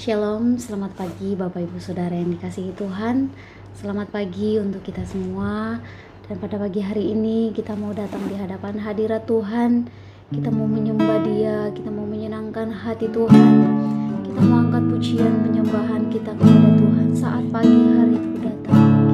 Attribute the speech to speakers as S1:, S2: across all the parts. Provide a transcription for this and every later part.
S1: Shalom, selamat pagi Bapak Ibu Saudara yang dikasihi Tuhan. Selamat pagi untuk kita semua. Dan pada pagi hari ini kita mau datang di hadapan hadirat Tuhan. Kita mau menyembah Dia, kita mau menyenangkan hati Tuhan. Kita mau angkat pujian penyembahan kita kepada Tuhan saat pagi hari itu datang.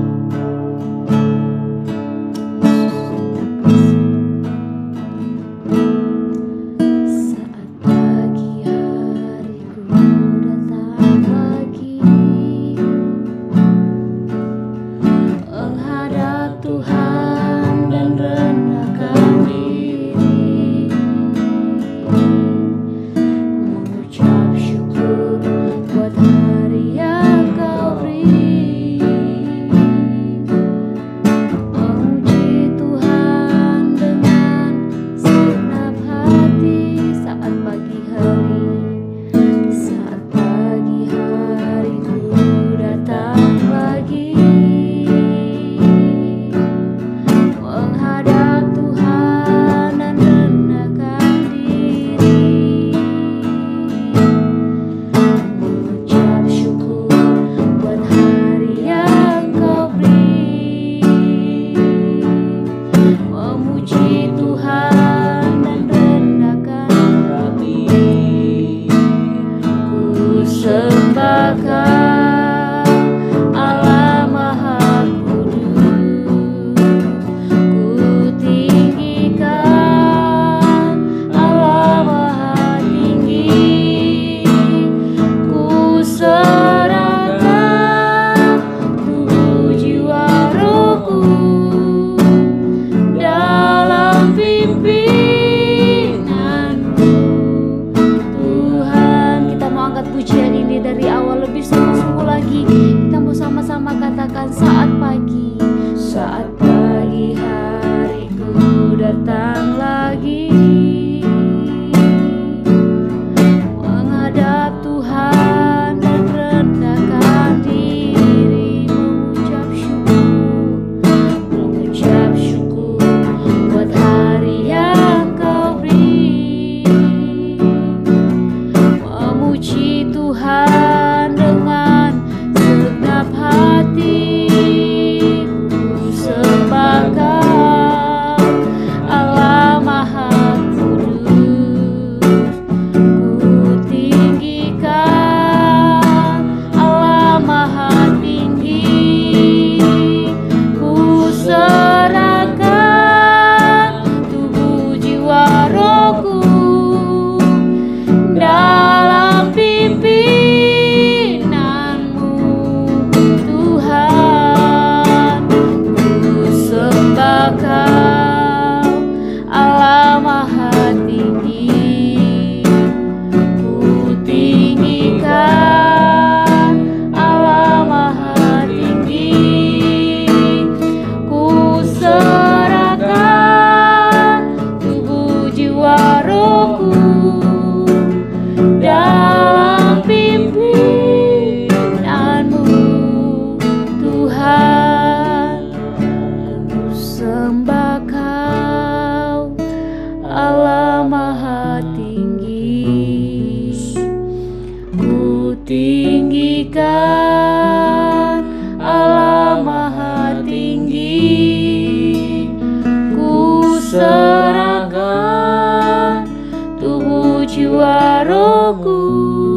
S2: Jiwa rohku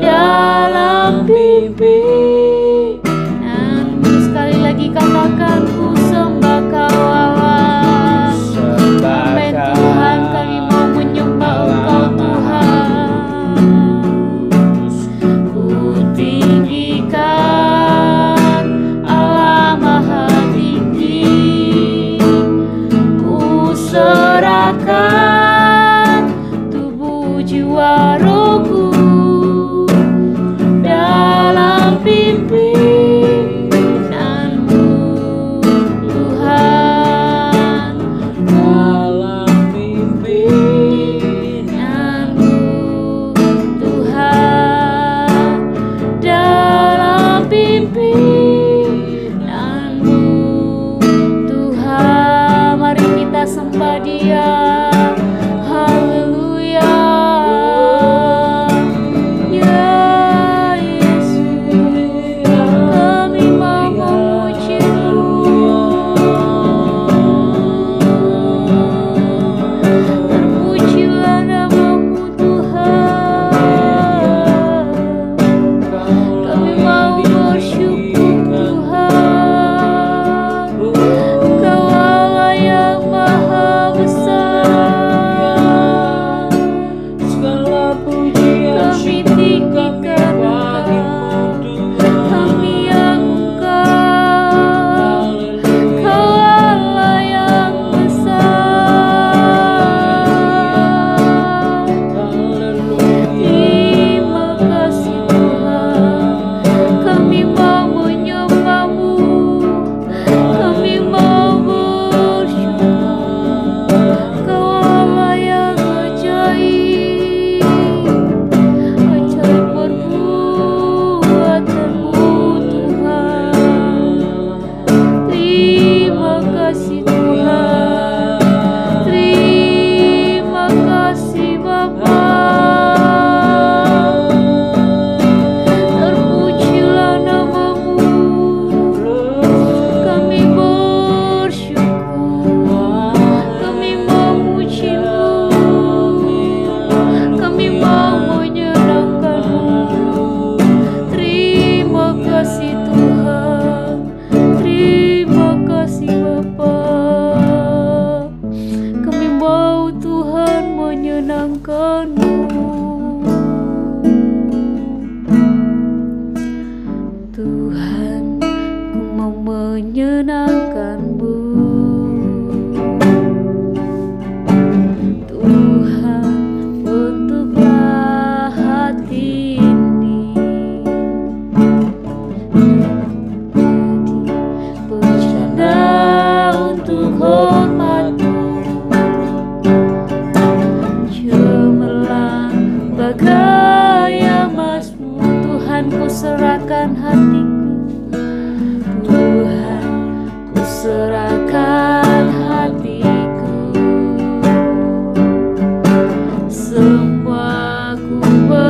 S2: dalam pimpinanmu.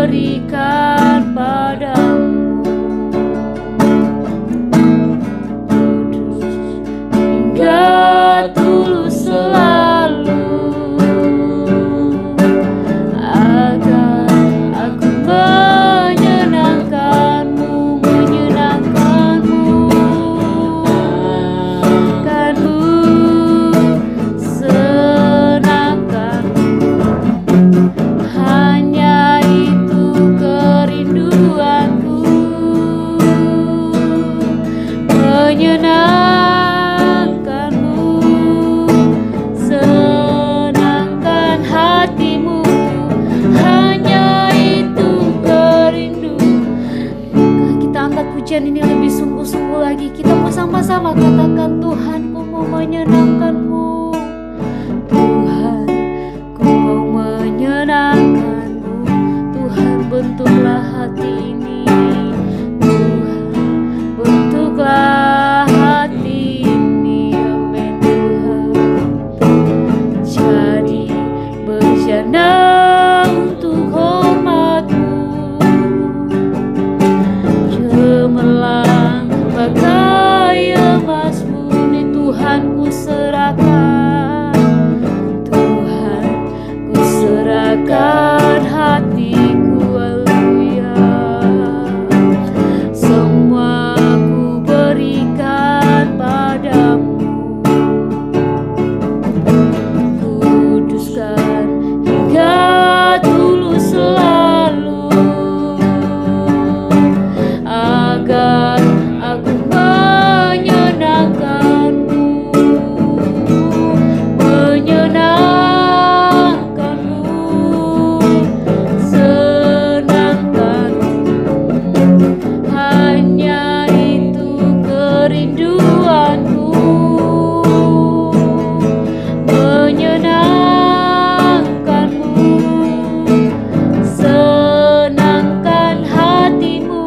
S1: berikan padamu. Kudus hingga tulus selalu, agar aku menyenangkanmu, senangkanmu. Hanya itu kerinduanku, menyenangkanmu, senangkan hatimu. Hanya itu kerindu. Kita angkat pujian ini lebih sungguh-sungguh lagi. Kita mau sama-sama katakan, Tuhan, ku mau menyenangkanmu. Tuhan, ku mau menyenangkanmu. Tuhan, bentuklah hati ini. Tuhan, bentuklah hati ini. Amin. Tuhan, jadi berjana untuk hormat-Mu, cemerlang bagai emas murni. Tuhan, ku serahkan, Tuhan, ku serahkan hatiku. Haleluya. Semua ku berikan padamu. Kuduskan hingga tulus selalu, agar aku menyenangkanmu, menyenangkanmu, senangkanmu. Hanya itu kerinduanku, menyenangkanmu, senangkan hatimu.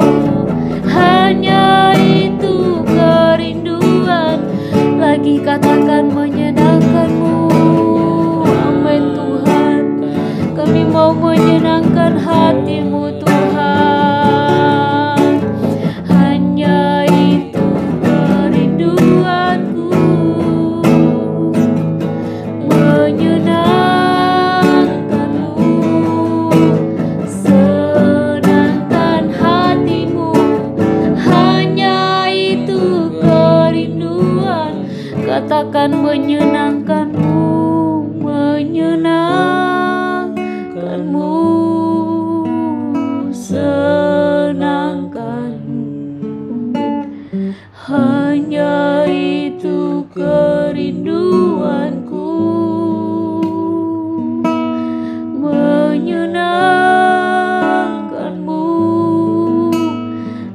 S1: Hanya itu kerinduan. Lagi katakan, menyenangkanmu. Amin. Tuhan, kami mau menyenangkan hatimu, Tuhan. Hanya itu kerinduanku, menyenangkanmu, senangkan hatimu. Hanya itu kerinduan. Katakan, menyenangkanmu, menyenangkanmu, senangkanmu. Hanya itu kerinduanku, menyenangkanmu,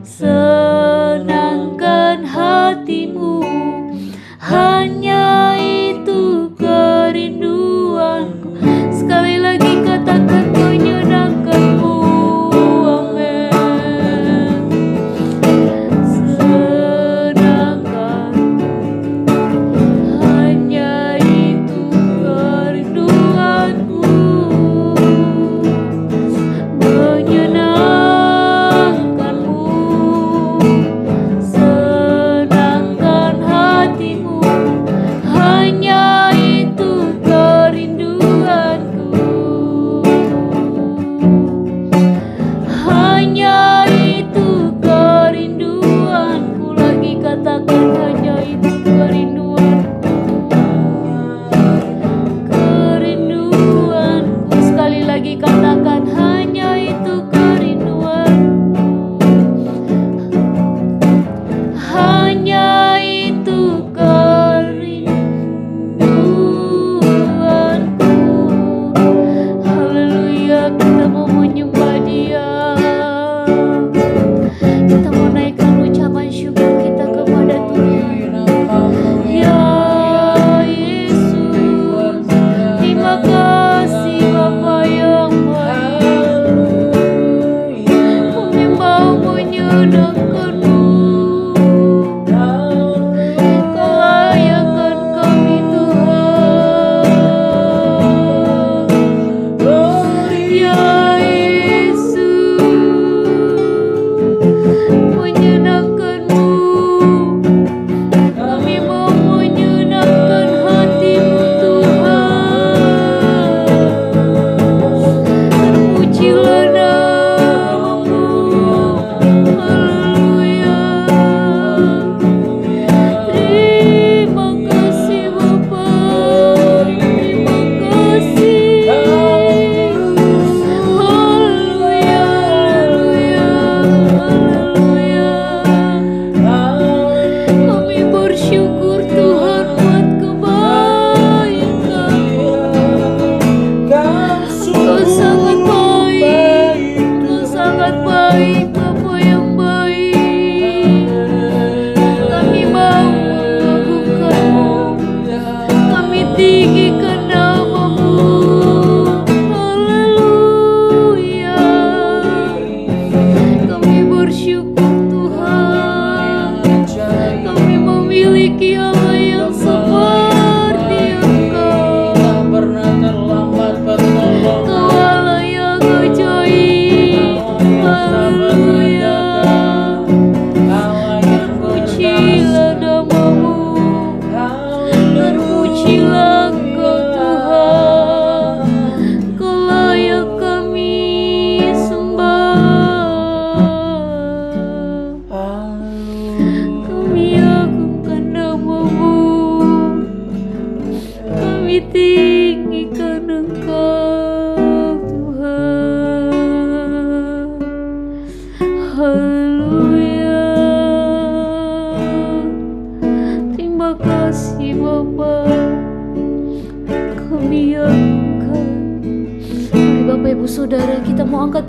S1: senangkan hatimu. Hanya itu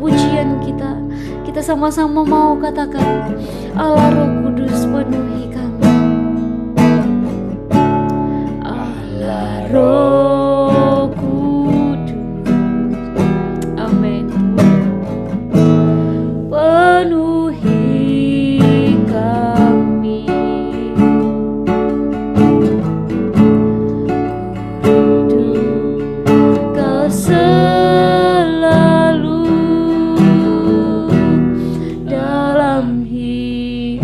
S1: pujian kita. Kita sama-sama mau katakan, Allah Roh Kudus penuhi kami. Allah Roh Kudus, amin. Penuhi kami. Kau selalu dalam hidupku.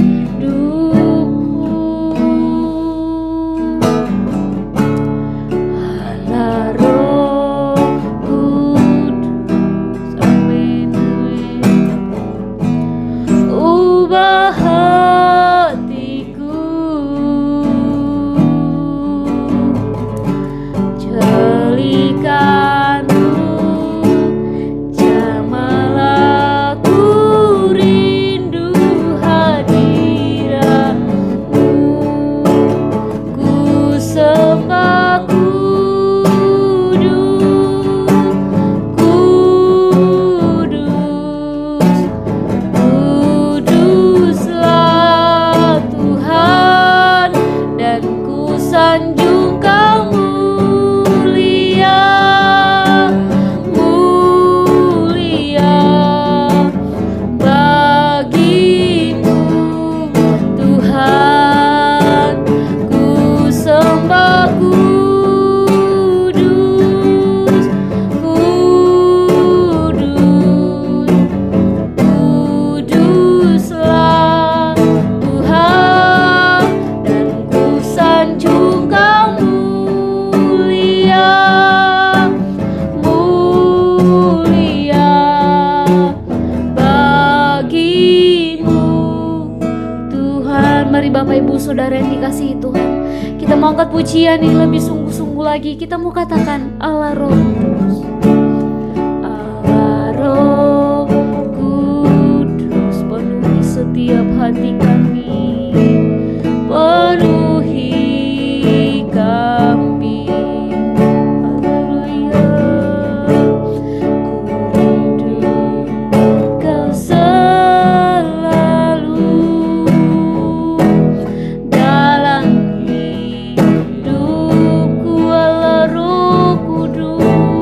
S1: Allah Roh Kudus, amin, amin. Ubah hatiku, jadikan jamalah ku rindu hadiratmu. Ku sembah Kudus, Kuduslah Tuhan, dan ku sanjung Kau mulia, mulia bagimu Tuhan. Ku sembah Kudus, Kudus, Kuduslah Tuhan, dan ku sanjung Kau mulia, mulia bagimu Tuhan. Mari Bapak Ibu Saudara yang dikasihi Tuhan, kita mau angkat pujian yang lebih sungguh-sungguh lagi. Kita mau katakan, Allah Roh Kudus, Allah Roh Kudus, penuhi setiap hati kami, penuhi kami. Haleluya. Ku rindu Kau selalu dalam hidupku, Allah Roh Kudus.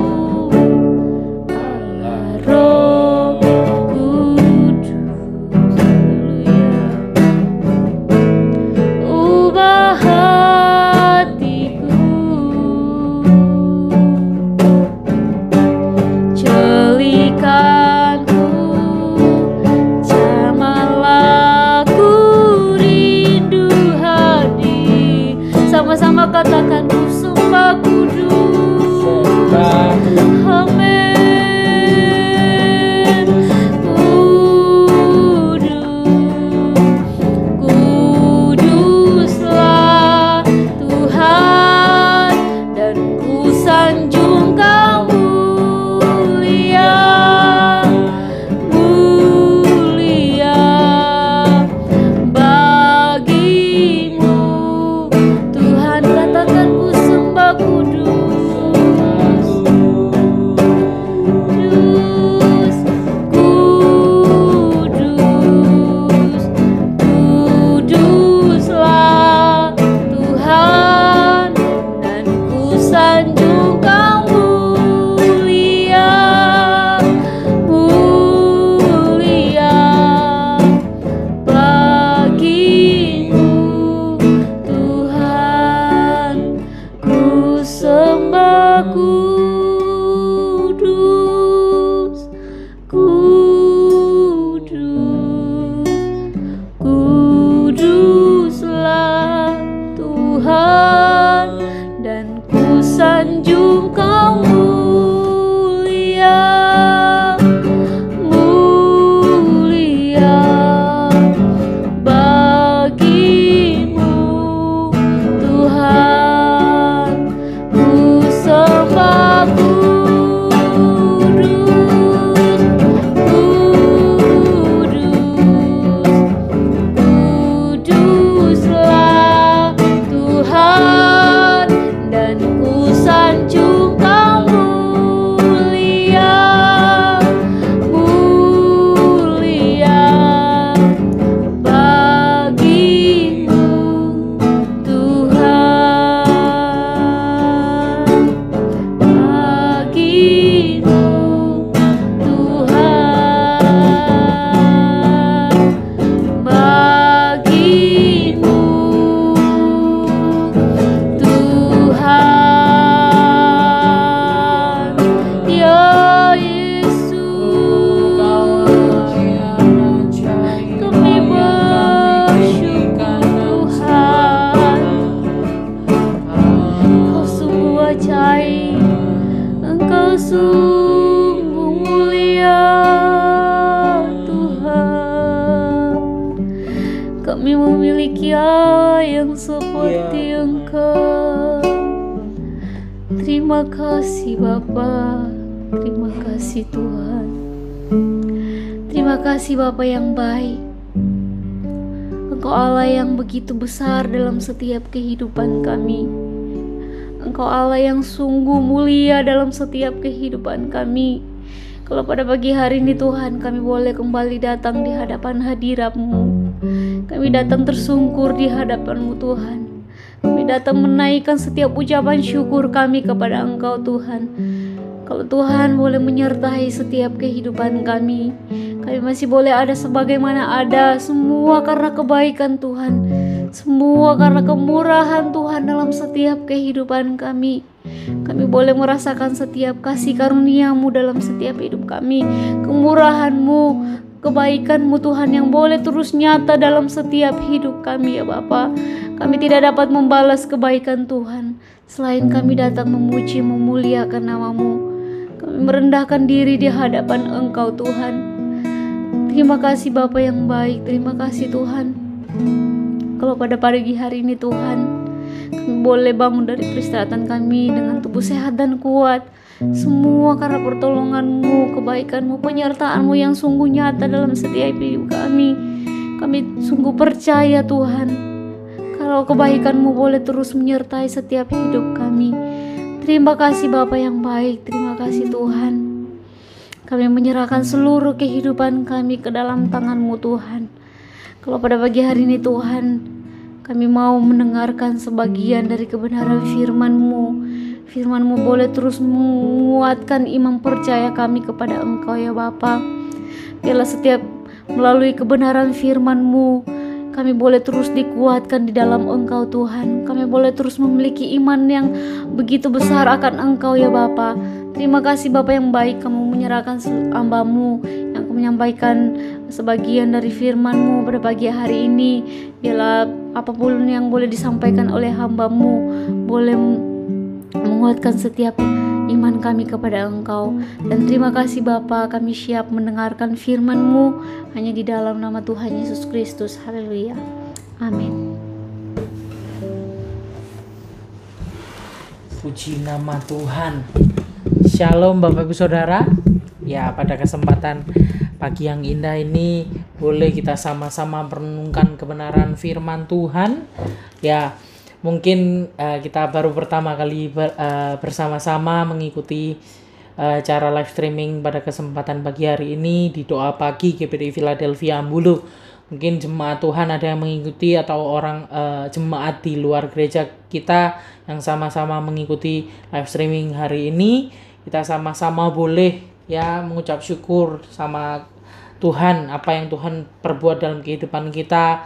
S1: memiliki Allah yang seperti Engkau. Terima kasih Bapa, terima kasih Tuhan. Terima kasih Bapa yang baik. Engkau Allah yang begitu besar dalam setiap kehidupan kami. Engkau Allah yang sungguh mulia dalam setiap kehidupan kami. Kalau pada pagi hari ini Tuhan, kami boleh kembali datang di hadapan hadirat-Mu. Kami datang tersungkur di hadapan-Mu Tuhan. Kami datang menaikkan setiap ucapan syukur kami kepada Engkau Tuhan. Kalau Tuhan boleh menyertai setiap kehidupan kami, kami masih boleh ada sebagaimana ada, semua karena kebaikan Tuhan, semua karena kemurahan Tuhan dalam setiap kehidupan kami. Kami boleh merasakan setiap kasih karunia-Mu dalam setiap hidup kami, kemurahan-Mu, kebaikan-Mu Tuhan yang boleh terus nyata dalam setiap hidup kami ya Bapa. Kami tidak dapat membalas kebaikan Tuhan selain kami datang memuji, memuliakan nama-Mu. Kami merendahkan diri di hadapan Engkau Tuhan. Terima kasih Bapa yang baik, terima kasih Tuhan. Kalau pada pagi hari ini Tuhan, kami boleh bangun dari peristirahatan kami dengan tubuh sehat dan kuat. Semua karena pertolongan-Mu, kebaikan-Mu, penyertaan-Mu yang sungguh nyata dalam setiap hidup kami. Kami sungguh percaya Tuhan, kalau kebaikan-Mu boleh terus menyertai setiap hidup kami. Terima kasih Bapa yang baik, terima kasih Tuhan. Kami menyerahkan seluruh kehidupan kami ke dalam tangan-Mu Tuhan. Kalau pada pagi hari ini Tuhan, kami mau mendengarkan sebagian dari kebenaran firman-Mu. Firman-Mu boleh terus menguatkan iman percaya kami kepada Engkau ya Bapa. Biarlah setiap melalui kebenaran firman-Mu, kami boleh terus dikuatkan di dalam Engkau Tuhan. Kami boleh terus memiliki iman yang begitu besar akan Engkau ya Bapa. Terima kasih Bapa yang baik, Kamu menyerahkan hamba-Mu yang menyampaikan sebagian dari firman-Mu pada pagi hari ini. Biarlah apapun yang boleh disampaikan oleh hamba-Mu boleh menguatkan setiap iman kami kepada Engkau. Dan terima kasih Bapa, kami siap mendengarkan firman-Mu hanya di dalam nama Tuhan Yesus Kristus. Haleluya. Amin.
S2: Puji nama Tuhan. Shalom Bapak Ibu Saudara. Ya, pada kesempatan pagi yang indah ini boleh kita sama-sama merenungkan kebenaran firman Tuhan. Ya, mungkin kita baru pertama kali bersama-sama mengikuti cara live streaming pada kesempatan pagi hari ini di doa pagi GPDI Philadelphia Ambulu. Mungkin jemaat Tuhan ada yang mengikuti atau orang jemaat di luar gereja kita yang sama-sama mengikuti live streaming hari ini. Kita sama-sama boleh ya mengucap syukur sama Tuhan, apa yang Tuhan perbuat dalam kehidupan kita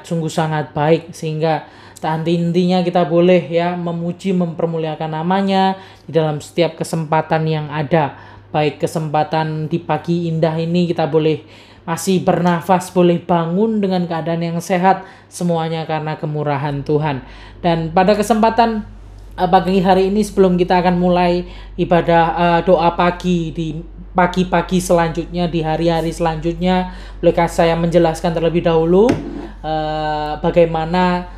S2: sungguh sangat baik, sehingga tak henti-hentinya kita boleh ya memuji, mempermuliakan namanya di dalam setiap kesempatan yang ada. Baik kesempatan di pagi indah ini kita boleh masih bernafas, boleh bangun dengan keadaan yang sehat, semuanya karena kemurahan Tuhan. Dan pada kesempatan pagi hari ini, sebelum kita akan mulai ibadah doa pagi di pagi-pagi selanjutnya, di hari-hari selanjutnya, bolehkah saya menjelaskan terlebih dahulu bagaimana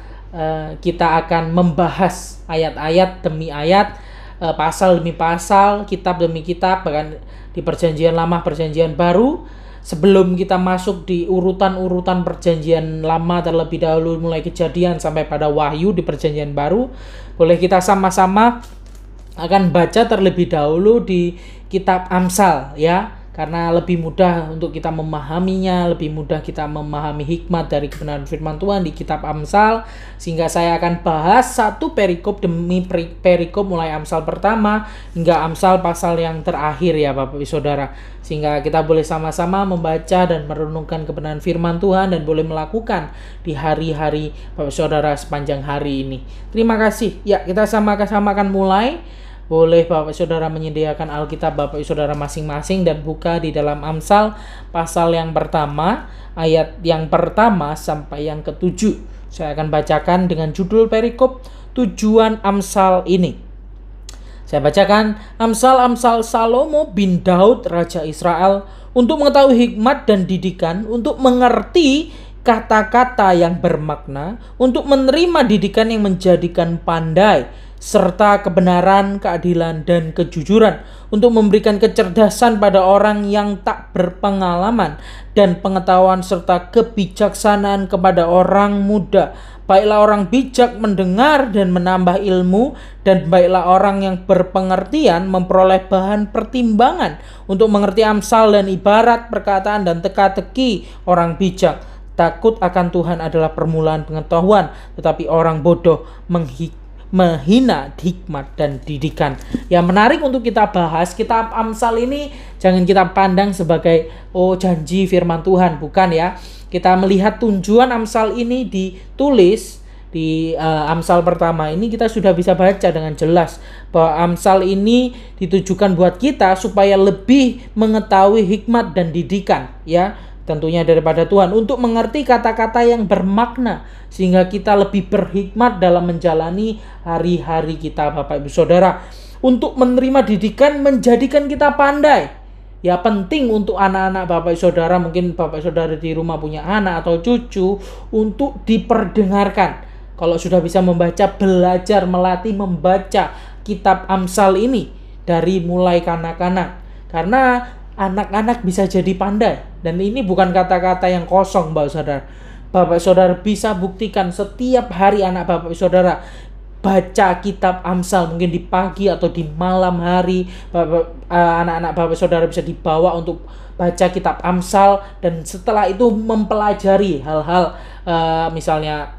S2: kita akan membahas ayat-ayat demi ayat, pasal demi pasal, kitab demi kitab, bahkan di perjanjian lama, perjanjian baru. Sebelum kita masuk di urutan-urutan perjanjian lama terlebih dahulu, mulai Kejadian sampai pada Wahyu di perjanjian baru, boleh kita sama-sama akan baca terlebih dahulu di kitab Amsal ya, karena lebih mudah untuk kita memahaminya, lebih mudah kita memahami hikmat dari kebenaran firman Tuhan di kitab Amsal. Sehingga saya akan bahas satu perikop demi perikop, mulai Amsal pertama hingga Amsal pasal yang terakhir ya Bapak Ibu Saudara, sehingga kita boleh sama-sama membaca dan merenungkan kebenaran firman Tuhan dan boleh melakukan di hari-hari Bapak Saudara sepanjang hari ini. Terima kasih. Ya, kita sama-sama akan mulai. Boleh Bapak Saudara menyediakan Alkitab Bapak Saudara masing-masing dan buka di dalam Amsal pasal yang pertama, ayat yang pertama sampai yang ke-7. Saya akan bacakan dengan judul perikop tujuan Amsal ini. Saya bacakan Amsal Salomo bin Daud Raja Israel untuk mengetahui hikmat dan didikan, untuk mengerti kata-kata yang bermakna, untuk menerima didikan yang menjadikan pandai, serta kebenaran, keadilan, dan kejujuran, untuk memberikan kecerdasan pada orang yang tak berpengalaman, dan pengetahuan serta kebijaksanaan kepada orang muda. Baiklah orang bijak mendengar dan menambah ilmu, dan baiklah orang yang berpengertian memperoleh bahan pertimbangan untuk mengerti amsal dan ibarat, perkataan dan teka-teki orang bijak. Takut akan Tuhan adalah permulaan pengetahuan, tetapi orang bodoh menghina hikmat dan didikan. Yang menarik untuk kita bahas, kitab Amsal ini jangan kita pandang sebagai janji firman Tuhan, bukan ya. Kita melihat tujuan Amsal ini ditulis di Amsal pertama ini, kita sudah bisa baca dengan jelas bahwa Amsal ini ditujukan buat kita supaya lebih mengetahui hikmat dan didikan, ya, tentunya daripada Tuhan, untuk mengerti kata-kata yang bermakna sehingga kita lebih berhikmat dalam menjalani hari-hari kita, Bapak Ibu Saudara. Untuk menerima didikan menjadikan kita pandai. Ya, penting untuk anak-anak Bapak Saudara, mungkin Bapak Saudara di rumah punya anak atau cucu, untuk diperdengarkan. Kalau sudah bisa membaca, belajar melatih membaca kitab Amsal ini dari mulai kanak-kanak. Karena anak-anak bisa jadi pandai. Dan ini bukan kata-kata yang kosong, Bapak Saudara. Bapak Saudara bisa buktikan setiap hari anak Bapak Saudara baca kitab Amsal, mungkin di pagi atau di malam hari. Anak-anak Bapak Saudara bisa dibawa untuk baca kitab Amsal, dan setelah itu mempelajari hal-hal misalnya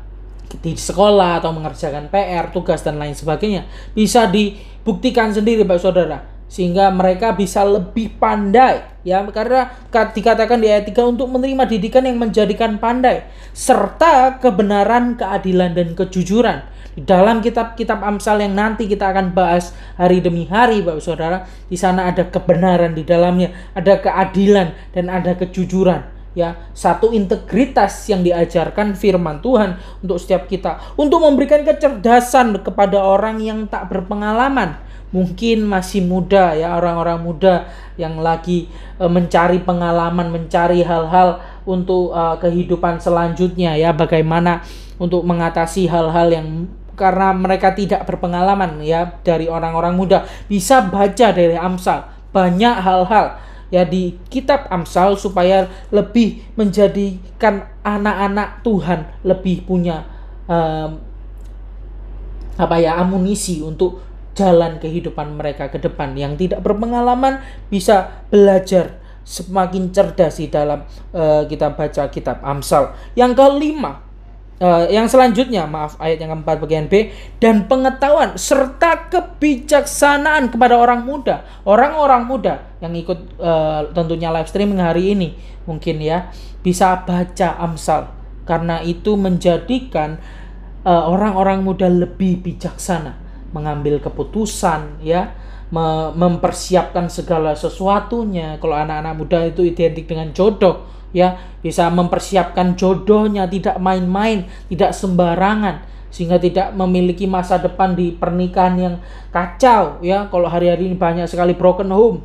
S2: di sekolah atau mengerjakan PR, tugas dan lain sebagainya. Bisa dibuktikan sendiri Bapak Saudara, sehingga mereka bisa lebih pandai, ya, karena dikatakan di ayat 3 untuk menerima didikan yang menjadikan pandai, serta kebenaran, keadilan, dan kejujuran. Di dalam kitab-kitab Amsal yang nanti kita akan bahas hari demi hari, Bapak Saudara, di sana ada kebenaran di dalamnya, ada keadilan, dan ada kejujuran. Ya, satu integritas yang diajarkan firman Tuhan untuk setiap kita, untuk memberikan kecerdasan kepada orang yang tak berpengalaman, mungkin masih muda, ya, orang-orang muda yang lagi mencari pengalaman, mencari hal-hal untuk kehidupan selanjutnya, ya, bagaimana untuk mengatasi hal-hal yang karena mereka tidak berpengalaman, ya, dari orang-orang muda. Bisa baca dari Amsal banyak hal-hal, ya, di kitab Amsal supaya lebih menjadikan anak-anak Tuhan lebih punya amunisi untuk jalan kehidupan mereka ke depan. Yang tidak berpengalaman bisa belajar semakin cerdas di dalam kita baca kitab Amsal. Yang kelima, yang selanjutnya, ayat yang keempat bagian B, dan pengetahuan serta kebijaksanaan kepada orang muda. Orang-orang muda yang ikut tentunya live streaming hari ini mungkin, ya, bisa baca Amsal, karena itu menjadikan orang-orang muda lebih bijaksana mengambil keputusan, ya, mempersiapkan segala sesuatunya. Kalau anak-anak muda itu identik dengan jodoh, ya, bisa mempersiapkan jodohnya, tidak main-main, tidak sembarangan, sehingga tidak memiliki masa depan di pernikahan yang kacau, ya. Kalau hari-hari ini banyak sekali broken home,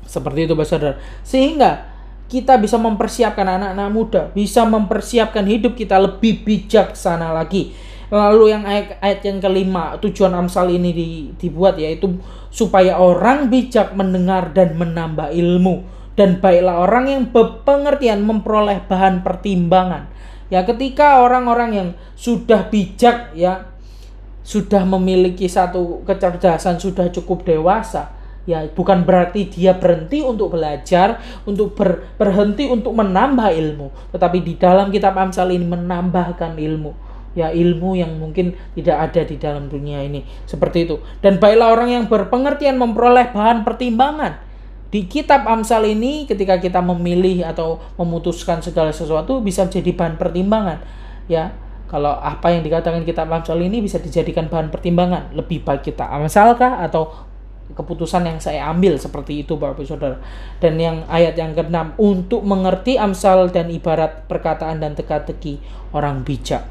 S2: seperti itu, Bapak Saudara. Sehingga kita bisa mempersiapkan anak-anak muda, bisa mempersiapkan hidup kita lebih bijaksana lagi. Lalu yang ayat yang kelima, tujuan Amsal ini dibuat, yaitu supaya orang bijak mendengar dan menambah ilmu, dan baiklah orang yang berpengertian memperoleh bahan pertimbangan. Ya, ketika orang-orang yang sudah bijak, ya, sudah memiliki satu kecerdasan, sudah cukup dewasa, ya, bukan berarti dia berhenti untuk belajar, untuk berhenti untuk menambah ilmu, tetapi di dalam kitab Amsal ini menambahkan ilmu. Ya, ilmu yang mungkin tidak ada di dalam dunia ini, seperti itu. Dan baiklah orang yang berpengertian memperoleh bahan pertimbangan. Di kitab Amsal ini, ketika kita memilih atau memutuskan segala sesuatu, bisa jadi bahan pertimbangan, ya. Kalau apa yang dikatakan kitab Amsal ini bisa dijadikan bahan pertimbangan, lebih baik kita amsalkah atau keputusan yang saya ambil, seperti itu, Bapak Saudara. Dan yang ayat yang ke-6, untuk mengerti Amsal dan ibarat, perkataan dan teka-teki orang bijak.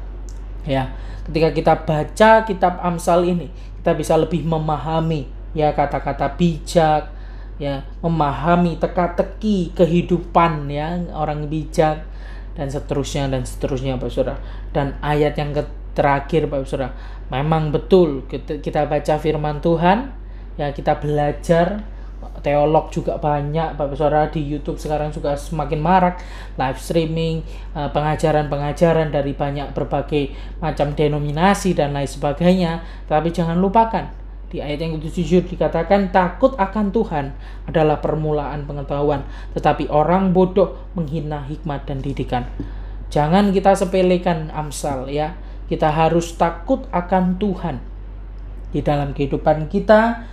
S2: Ya, ketika kita baca kitab Amsal ini, kita bisa lebih memahami, ya, kata-kata bijak, ya, memahami teka-teki kehidupan, ya, orang bijak, dan seterusnya Bapak Saudara. Dan ayat yang terakhir Bapak Saudara, memang betul kita baca firman Tuhan, ya kita belajar. Teolog juga banyak Bapak Saudara, di YouTube sekarang juga semakin marak live streaming, pengajaran-pengajaran dari banyak berbagai macam denominasi dan lain sebagainya. Tapi jangan lupakan di ayat yang ke-7 dikatakan takut akan Tuhan adalah permulaan pengetahuan, tetapi orang bodoh menghina hikmat dan didikan. Jangan kita sepelekan Amsal ya. Kita harus takut akan Tuhan di dalam kehidupan kita,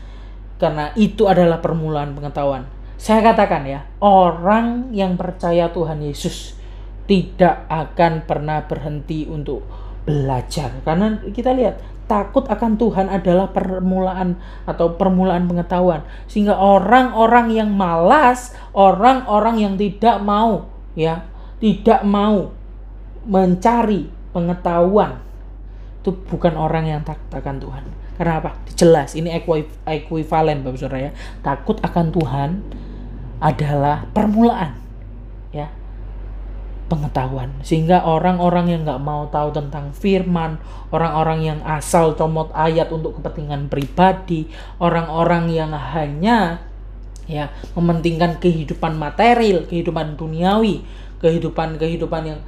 S2: karena itu adalah permulaan pengetahuan. Saya katakan ya, orang yang percaya Tuhan Yesus tidak akan pernah berhenti untuk belajar. Karena kita lihat, takut akan Tuhan adalah permulaan pengetahuan. Sehingga orang-orang yang malas, orang-orang yang tidak mau mencari pengetahuan, itu bukan orang yang takut akan Tuhan. Karena apa? Jelas, ini ekuivalen Bapak Saudara ya. Takut akan Tuhan adalah permulaan ya pengetahuan. Sehingga orang-orang yang nggak mau tahu tentang firman, orang-orang yang asal comot ayat untuk kepentingan pribadi, orang-orang yang hanya ya mementingkan kehidupan material, kehidupan duniawi, kehidupan yang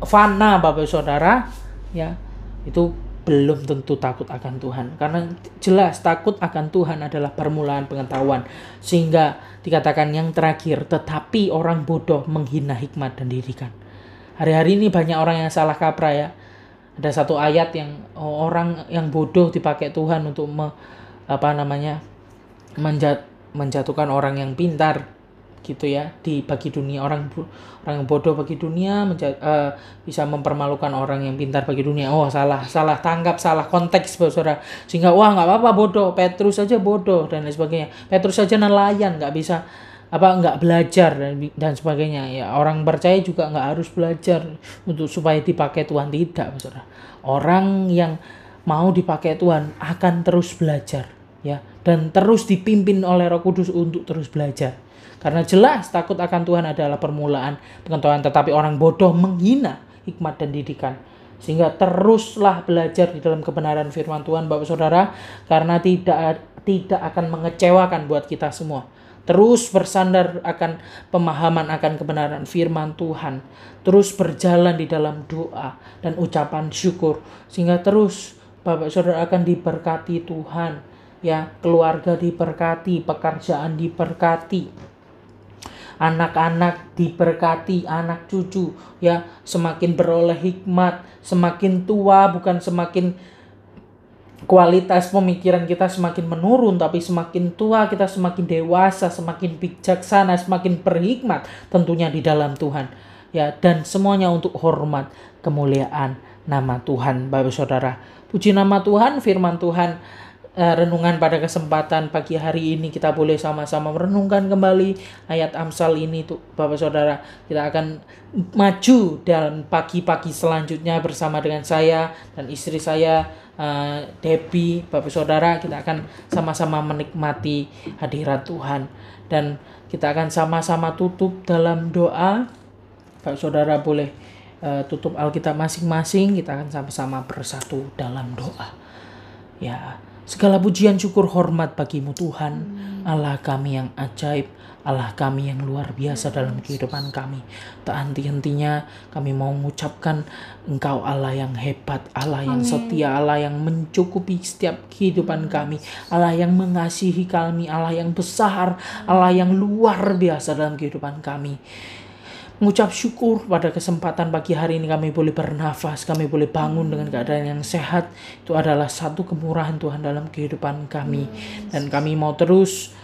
S2: fana Bapak Saudara ya, itu belum tentu takut akan Tuhan. Karena jelas takut akan Tuhan adalah permulaan pengetahuan. Sehingga dikatakan yang terakhir, tetapi orang bodoh menghina hikmat dan didikan. Hari-hari ini banyak orang yang salah kaprah ya. Ada satu ayat yang orang yang bodoh dipakai Tuhan untuk menjatuhkan orang yang pintar gitu ya, bagi dunia. Orang yang bodoh bagi dunia bisa mempermalukan orang yang pintar bagi dunia. Oh, salah tanggap, salah konteks Saudara. Sehingga wah nggak apa-apa bodoh, Petrus saja bodoh dan lain sebagainya. Petrus saja nelayan, nggak bisa nggak belajar dan sebagainya. Ya, orang percaya juga nggak harus belajar supaya dipakai Tuhan, tidak Saudara. Orang yang mau dipakai Tuhan akan terus belajar ya, dan terus dipimpin oleh Roh Kudus untuk terus belajar. Karena jelas takut akan Tuhan adalah permulaan pengetahuan, tetapi orang bodoh menghina hikmat dan didikan. Sehingga teruslah belajar di dalam kebenaran firman Tuhan Bapak Saudara, karena tidak akan mengecewakan buat kita semua. Terus bersandar akan pemahaman akan kebenaran firman Tuhan, terus berjalan di dalam doa dan ucapan syukur, sehingga terus Bapak Saudara akan diberkati Tuhan ya, keluarga diberkati, pekerjaan diberkati, anak-anak diberkati, anak cucu ya, semakin beroleh hikmat, semakin tua bukan semakin kualitas pemikiran kita semakin menurun, tapi semakin tua kita semakin dewasa, semakin bijaksana, semakin berhikmat tentunya di dalam Tuhan ya, dan semuanya untuk hormat kemuliaan nama Tuhan Bapak Saudara. Puji nama Tuhan, firman Tuhan. Renungan pada kesempatan pagi hari ini kita boleh sama-sama merenungkan kembali ayat Amsal ini tuh Bapak Saudara. Kita akan maju dalam pagi-pagi selanjutnya bersama dengan saya dan istri saya Debbie. Bapak Saudara, kita akan sama-sama menikmati hadirat Tuhan dan kita akan sama-sama tutup dalam doa. Bapak Saudara boleh tutup Alkitab masing-masing, kita akan sama-sama bersatu dalam doa. Ya, segala pujian syukur hormat bagimu Tuhan, Allah kami yang ajaib, Allah kami yang luar biasa dalam kehidupan kami. Tak henti-hentinya kami mau mengucapkan Engkau Allah yang hebat, Allah yang setia, Allah yang mencukupi setiap kehidupan kami, Allah yang mengasihi kami, Allah yang besar, Allah yang luar biasa dalam kehidupan kami. Mengucap syukur pada kesempatan pagi hari ini kami boleh bernafas, kami boleh bangun dengan keadaan yang sehat. Itu adalah satu kemurahan Tuhan dalam kehidupan kami. Dan kami mau terus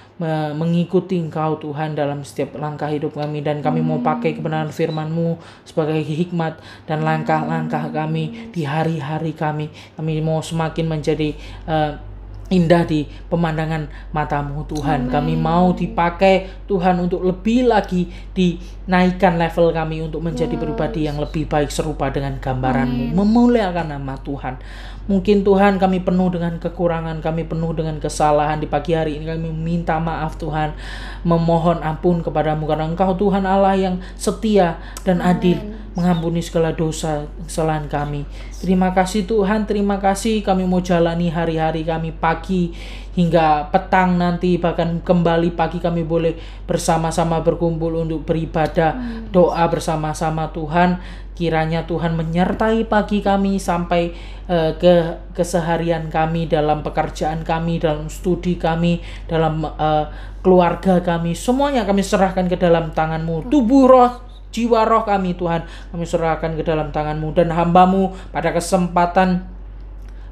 S2: mengikuti Engkau Tuhan dalam setiap langkah hidup kami. Dan kami mau pakai kebenaran firman-Mu sebagai hikmat dan langkah-langkah kami di hari-hari kami. Kami mau semakin menjadi indah di pemandangan mata-Mu Tuhan. Kami mau dipakai Tuhan untuk lebih lagi dinaikkan level kami untuk menjadi pribadi yang lebih baik serupa dengan gambaran-Mu, memuliakan nama Tuhan. Mungkin Tuhan kami penuh dengan kekurangan, kami penuh dengan kesalahan. Di pagi hari ini kami minta maaf Tuhan, memohon ampun kepada-Mu karena Engkau Tuhan Allah yang setia dan adil. mengampuni segala dosa kesalahan kami. Terima kasih Tuhan, terima kasih kami mau jalani hari-hari kami pagi hingga petang nanti, bahkan kembali pagi kami boleh bersama-sama berkumpul untuk beribadah, doa bersama-sama Tuhan. Kiranya Tuhan menyertai pagi kami sampai ke keseharian kami, dalam pekerjaan kami, dalam studi kami, dalam keluarga kami. Semuanya kami serahkan ke dalam tangan-Mu. Tubuh, roh, jiwa, roh kami Tuhan, kami serahkan ke dalam tangan-Mu. Dan hamba-Mu pada kesempatan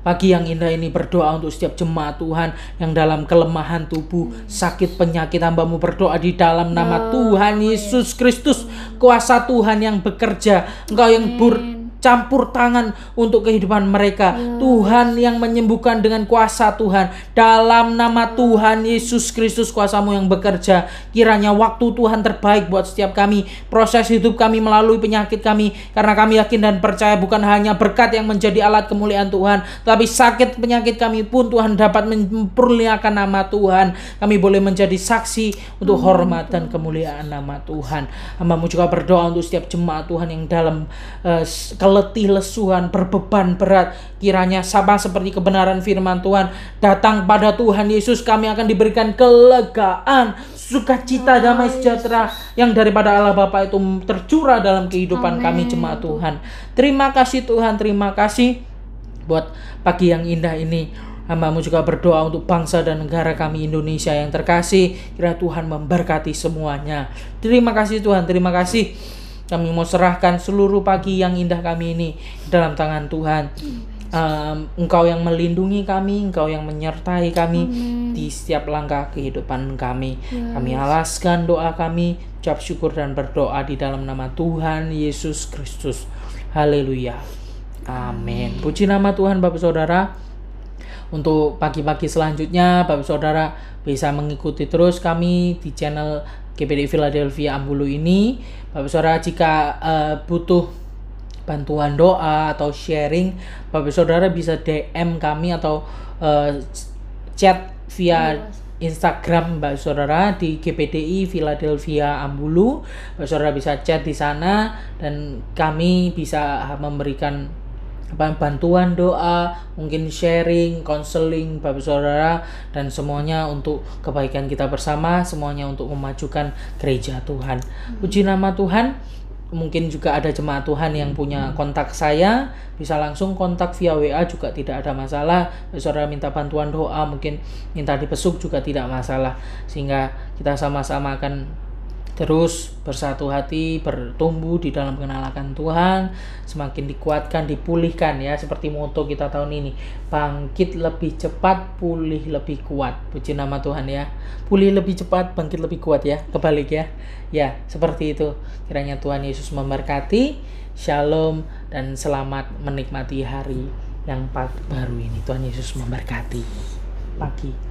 S2: pagi yang indah ini berdoa untuk setiap jemaat Tuhan yang dalam kelemahan tubuh, sakit, penyakit. Hamba-Mu berdoa di dalam nama Tuhan Yesus Kristus, kuasa Tuhan yang bekerja, Engkau yang campur tangan untuk kehidupan mereka. Tuhan yang menyembuhkan dengan kuasa Tuhan. Dalam nama Tuhan Yesus Kristus, kuasa-Mu yang bekerja. Kiranya waktu Tuhan terbaik buat setiap kami, proses hidup kami melalui penyakit kami, karena kami yakin dan percaya bukan hanya berkat yang menjadi alat kemuliaan Tuhan, tapi sakit penyakit kami pun Tuhan dapat memperlihatkan nama Tuhan. Kami boleh menjadi saksi untuk hormat dan kemuliaan nama Tuhan. Hamba-Mu juga berdoa untuk setiap jemaat Tuhan yang dalam letih, lesuhan, berbeban berat. Kiranya sama seperti kebenaran firman Tuhan datang pada Tuhan Yesus, kami akan diberikan kelegaan, sukacita, damai sejahtera yang daripada Allah Bapa itu tercurah dalam kehidupan kami jemaat Tuhan. Terima kasih Tuhan, terima kasih buat pagi yang indah ini. Hamba-Mu juga berdoa untuk bangsa dan negara kami Indonesia yang terkasih. Kiranya Tuhan memberkati semuanya. Terima kasih Tuhan, terima kasih. Kami mau serahkan seluruh pagi yang indah kami ini dalam tangan Tuhan. Engkau yang melindungi kami, Engkau yang menyertai kami di setiap langkah kehidupan kami. Kami alaskan doa kami, ucap syukur dan berdoa di dalam nama Tuhan Yesus Kristus. Haleluya. Amin. Puji nama Tuhan Bapak Saudara. Untuk pagi-pagi selanjutnya Bapak Saudara bisa mengikuti terus kami di channel GPDI Philadelphia Ambulu ini. Bapak Saudara jika butuh bantuan doa atau sharing, Bapak Saudara bisa DM kami atau chat via Instagram Bapak Saudara di GPDI Philadelphia Ambulu. Bapak Saudara bisa chat di sana dan kami bisa memberikan bantuan doa, mungkin sharing, konseling Bapak Saudara, dan semuanya untuk kebaikan kita bersama, semuanya untuk memajukan gereja Tuhan. Puji nama Tuhan. Mungkin juga ada jemaat Tuhan yang punya kontak saya, bisa langsung kontak via WA juga tidak ada masalah. Bapak Saudara minta bantuan doa, mungkin minta dipesuk juga tidak masalah, sehingga kita sama-sama akan terus bersatu hati, bertumbuh di dalam pengenalan Tuhan, semakin dikuatkan, dipulihkan ya, seperti moto kita tahun ini, bangkit lebih cepat, pulih lebih kuat. Puji nama Tuhan ya. Pulih lebih cepat, bangkit lebih kuat ya, kebalik ya. Ya, seperti itu. Kiranya Tuhan Yesus memberkati. Shalom dan selamat menikmati hari yang baru ini. Tuhan Yesus memberkati. Pagi.